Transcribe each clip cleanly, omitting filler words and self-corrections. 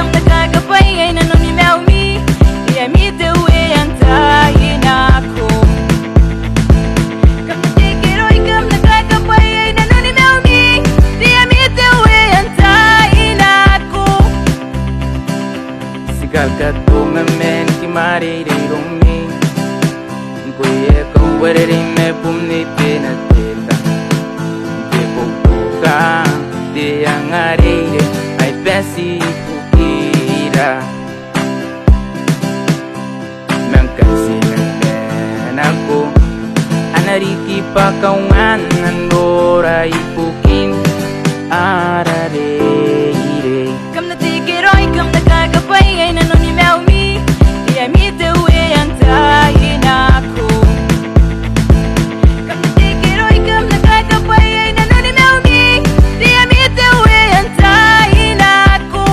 come the kagapay ay nanonimaw mi Yami the way antayin ako Come the tikiroy come the kagapay ay nanonimaw mi Yami the way antayin ako Sigal ka tungamen kimarirumi Kuye kong waririn me pumni pinatita Di pupuka di ang arire ay pesi pukira Mangkasi nagmen ako Anariki pa kawan nandora ipukin ararire Come na tikiroy, come na kagapay ay nanonimaw mi Yami the way antayin ako Come na tikiroy, come na kagapay ay nanonimaw mi Yami the way antayin ako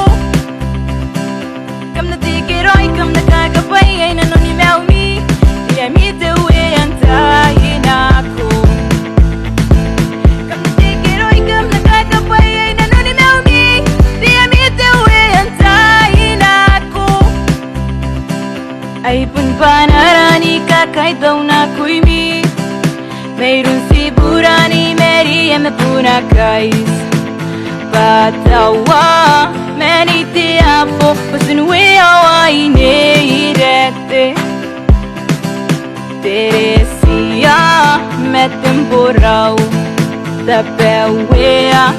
Come na tikiroy, come na kagapay ay nanonimaw mi Yami the way antayin ako Come na tikiroy, come na kagapay ay nanonimaw mi Yami the way antayin ako Ay punpanarani kakay daw na ko'y mi Mayroon si burani meri eme punakais Patawa meni te apo pasunwe awa ineirete Teresia me temporau Tapewea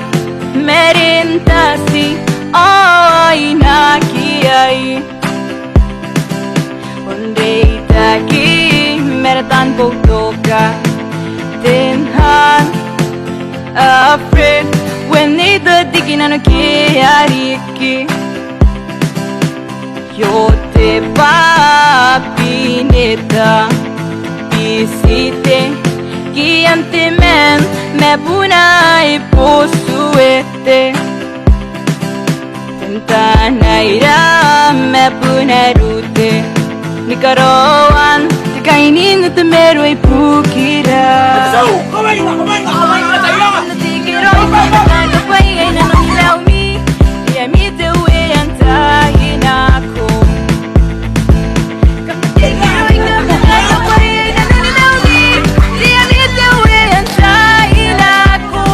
merintasi ay nakiay Onde itaki meratan potoka Tenhan afraid when ito dikinan kiyariki Yo te papineta Pisite Kiante men me bunay posuete Tentanaira me punarute Nikarawan Tikainin na tumero ay pukira Kumain na tayo! Natikiroy ka na kagapay ay nanonilaw mi Yami the way antayin ako Natikiroy ka na kagapay ay nanonilaw mi Yami the way antayin ako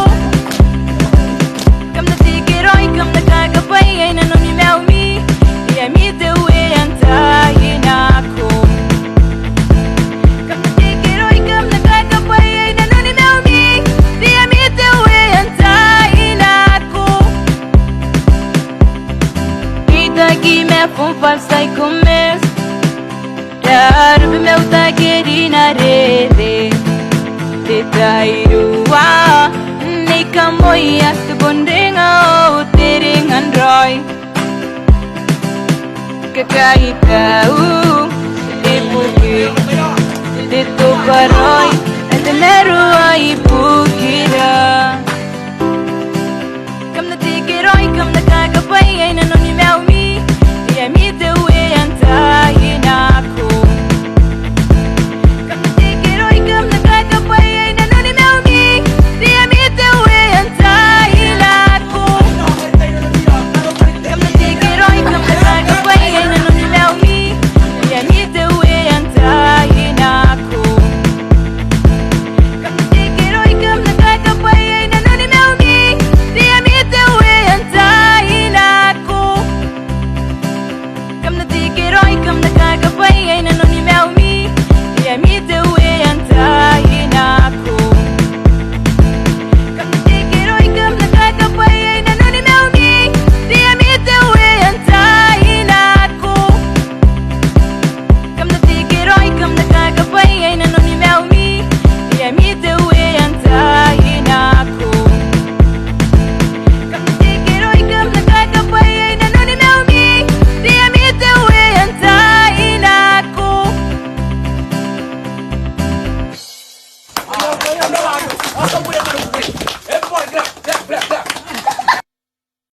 Natikiroy ka na kagapay ay nanonilaw mi Yami the way antayin ako Natikiroy ka na kagapay ay nanonilaw mi Yami the way antayin ako Itagi me fun fal Sci-Commerce Darbe meu tageri na rede Te tairua Ni kamoy at bondinga o tiring androy Kakahitau Ipuki Dito paroy At nero ay ipukira Kam na tikiroy Kam na kagapay ay nanonilaw